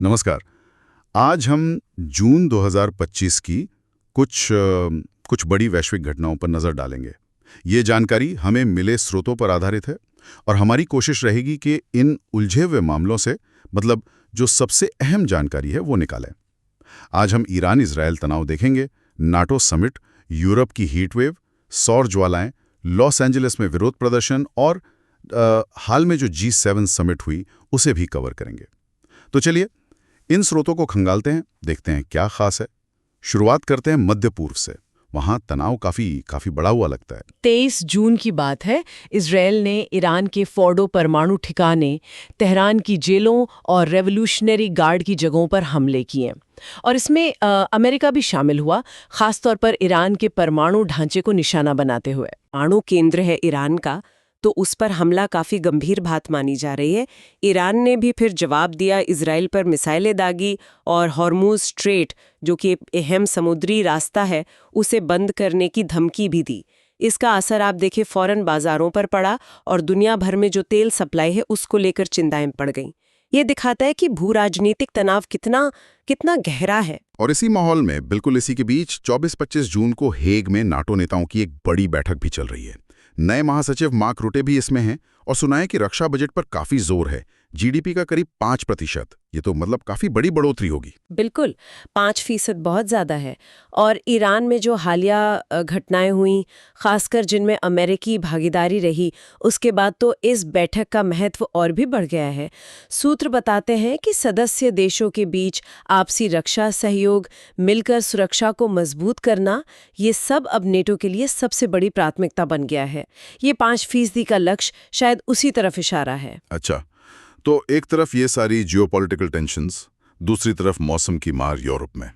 नमस्कार। आज हम जून 2025 की कुछ बड़ी वैश्विक घटनाओं पर नज़र डालेंगे। ये जानकारी हमें मिले स्रोतों पर आधारित है और हमारी कोशिश रहेगी कि इन उलझे हुए मामलों से मतलब जो सबसे अहम जानकारी है वो निकालें। आज हम ईरान इजरायल तनाव देखेंगे, नाटो समिट, यूरोप की हीट वेव, सौर ज्वालाएं, लॉस एंजलिस में विरोध प्रदर्शन और हाल में जो G7 समिट हुई उसे भी कवर करेंगे। तो चलिए इन स्रोतों को खंगालते हैं, देखते हैं क्या खास है। शुरुआत करते हैं मध्य पूर्व से। वहां तनाव काफी बड़ा हुआ लगता है। 23 जून की बात है। इजरायल ने ईरान के फोर्डो परमाणु ठिकाने, तेहरान की जेलों और रेवोल्यूशनरी गार्ड की जगहों पर हमले किए और इसमें अमेरिका भी शामिल हुआ, खासतौर पर ईरान के परमाणु ढांचे को निशाना बनाते हुए। अणु केंद्र है ईरान का, तो उस पर हमला काफी गंभीर बात मानी जा रही है। ईरान ने भी फिर जवाब दिया, इजराइल पर मिसाइलें दागी और हॉर्मुज स्ट्रेट, जो कि एक अहम समुद्री रास्ता है, उसे बंद करने की धमकी भी दी। इसका असर आप देखें फौरन बाजारों पर पड़ा और दुनिया भर में जो तेल सप्लाई है उसको लेकर चिंताएं पड़ गईं। ये दिखाता है कि भू राजनीतिक तनाव कितना गहरा है। और इसी माहौल में, बिल्कुल इसी के बीच 24-25 जून को हेग में नाटो नेताओं की एक बड़ी बैठक भी चल रही है। नए महासचिव मार्क रुटे भी इसमें हैं और सुनाए कि रक्षा बजट पर काफी जोर है। जीडीपी का करीब 5%। ये तो मतलब काफी बड़ी बढ़ोतरी होगी। बिल्कुल, 5% बहुत ज़्यादा है। और ईरान में जो हालिया घटनाएं हुई, खासकर जिनमें अमेरिकी भागीदारी रही, उसके बाद तो इस बैठक का महत्व और भी बढ़ गया है। सूत्र बताते हैं कि सदस्य देशों के बीच आपसी रक्षा सहयोग, मिलकर सुरक्षा को मजबूत करना, ये सब अब नेटो के लिए सबसे बड़ी प्राथमिकता बन गया है। ये 5% का लक्ष्य शायद उसी तरफ इशारा है। अच्छा, तो एक तरफ ये सारी जियोपॉलिटिकल टेंशन्स, दूसरी तरफ मौसम की मार यूरोप में।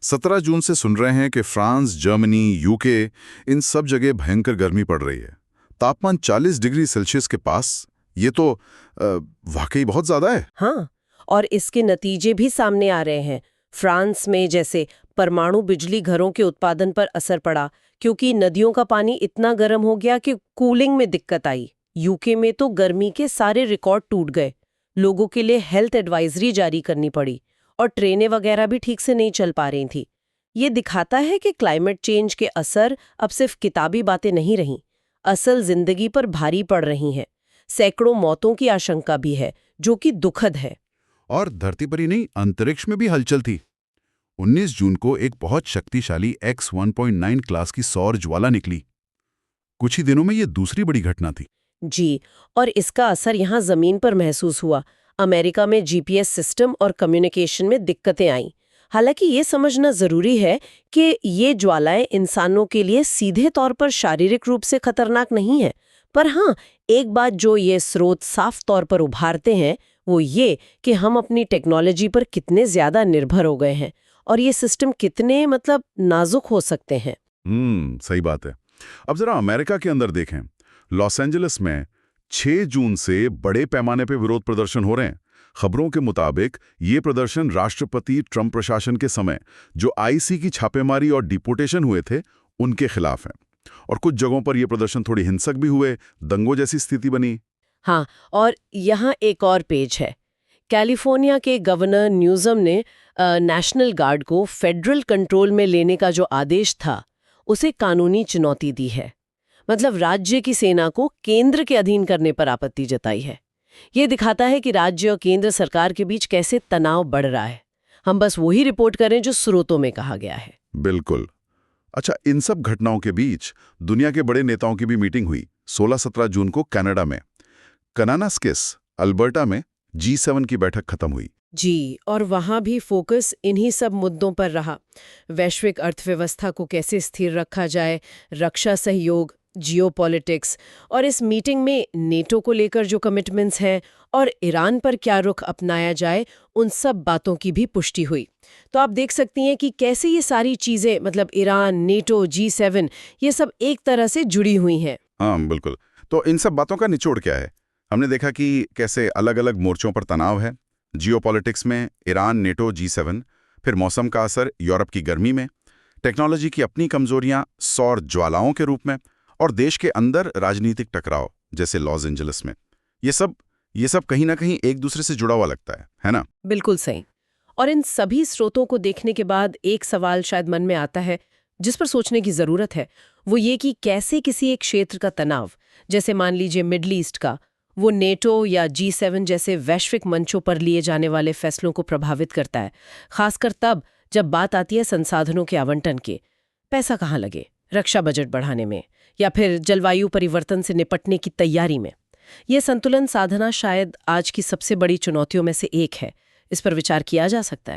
17 जून से सुन रहे हैं कि फ्रांस, जर्मनी, यूके, इन सब जगह भयंकर गर्मी पड़ रही है। तापमान 40 डिग्री सेल्सियस के पास। ये तो वाकई बहुत ज्यादा है। हाँ, और इसके नतीजे भी सामने आ रहे हैं। फ्रांस में जैसे परमाणु बिजली घरों के उत्पादन पर असर पड़ा, क्योंकि नदियों का पानी इतना गर्म हो गया कि कूलिंग में दिक्कत आई। यूके में तो गर्मी के सारे रिकॉर्ड टूट गए। लोगों के लिए हेल्थ एडवाइजरी जारी करनी पड़ी और ट्रेनें वगैरह भी ठीक से नहीं चल पा रही थी। ये दिखाता है कि क्लाइमेट चेंज के असर अब सिर्फ किताबी बातें नहीं रहीं, असल जिंदगी पर भारी पड़ रही हैं। सैकड़ों मौतों की आशंका भी है, जो कि दुखद है। और धरती पर ही नहीं, अंतरिक्ष में भी हलचल थी। 19 जून को एक बहुत शक्तिशाली X1.9 क्लास की सौर ज्वाला निकली। कुछ ही दिनों में ये दूसरी बड़ी घटना थी। जी, और इसका असर यहाँ जमीन पर महसूस हुआ। अमेरिका में जीपीएस सिस्टम और कम्युनिकेशन में दिक्कतें आईं। हालांकि ये समझना जरूरी है कि ये ज्वालाएं इंसानों के लिए सीधे तौर पर शारीरिक रूप से खतरनाक नहीं है। पर हाँ, एक बात जो ये स्रोत साफ तौर पर उभारते हैं वो ये कि हम अपनी टेक्नोलॉजी पर कितने ज्यादा निर्भर हो गए हैं और ये सिस्टम कितने नाजुक हो सकते हैं। सही बात है। अब जरा अमेरिका के अंदर देखें। लॉस एंजलिस में 6 जून से बड़े पैमाने पर विरोध प्रदर्शन हो रहे हैं। खबरों के मुताबिक ये प्रदर्शन राष्ट्रपति ट्रंप प्रशासन के समय जो आईसी की छापेमारी और डिपोटेशन हुए थे उनके खिलाफ हैं। और कुछ जगहों पर यह प्रदर्शन थोड़ी हिंसक भी हुए, दंगों जैसी स्थिति बनी। हाँ, और यहाँ एक और पेज है। कैलिफोर्निया के गवर्नर न्यूसम ने नेशनल गार्ड को फेडरल कंट्रोल में लेने का जो आदेश था उसे कानूनी चुनौती दी है। मतलब राज्य की सेना को केंद्र के अधीन करने पर आपत्ति जताई है। ये दिखाता है कि राज्य और केंद्र सरकार के बीच कैसे तनाव बढ़ रहा है। हम बस वही रिपोर्ट करें जो स्रोतों में कहा गया है। बिल्कुल। अच्छा, इन सब घटनाओं के बीच दुनिया के बड़े नेताओं की भी मीटिंग हुई 16-17 जून को कनाडा में। कनानास्किस, अल्बर्टा में G7 की बैठक खत्म हुई। जी, और वहाँ भी फोकस इन्हीं सब मुद्दों पर रहा। वैश्विक अर्थव्यवस्था को कैसे स्थिर रखा जाए, रक्षा सहयोग, जियोपॉलिटिक्स, और इस मीटिंग में नेटो को लेकर जो कमिटमेंट्स हैं और ईरान पर क्या रुख अपनाया जाए, उन सब बातों की भी पुष्टि हुई। तो आप देख सकती हैं कि कैसे ये सारी चीज़ें ईरान, नेटो, G7, ये सब एक तरह से जुड़ी हुई हैं। हाँ, बिल्कुल। तो इन सब बातों का निचोड़ क्या है? हमने देखा कि कैसे अलग अलग मोर्चों पर तनाव है। जियोपॉलिटिक्स में ईरान, नेटो, G7, फिर मौसम का असर यूरोप की गर्मी में, टेक्नोलॉजी की अपनी कमजोरियां सौर ज्वालाओं के रूप में, और देश के अंदर राजनीतिक टकराव जैसे लॉस एंजलिस में। ये सब कहीं ना कहीं एक दूसरे से जुड़ा हुआ लगता है ना? बिल्कुल सही। और इन सभी स्रोतों को देखने के बाद एक सवाल शायद मन में आता है जिस पर सोचने की जरूरत है, वो ये कि कैसे किसी एक क्षेत्र का तनाव, जैसे मान लीजिए मिडल ईस्ट का, वो नेटो या G7 जैसे वैश्विक मंचों पर लिए जाने वाले फैसलों को प्रभावित करता है, खासकर तब जब बात आती है संसाधनों के आवंटन के। पैसा कहाँ लगे, रक्षा बजट बढ़ाने में या फिर जलवायु परिवर्तन से निपटने की तैयारी में। ये संतुलन साधना शायद आज की सबसे बड़ी चुनौतियों में से एक है। इस पर विचार किया जा सकता है।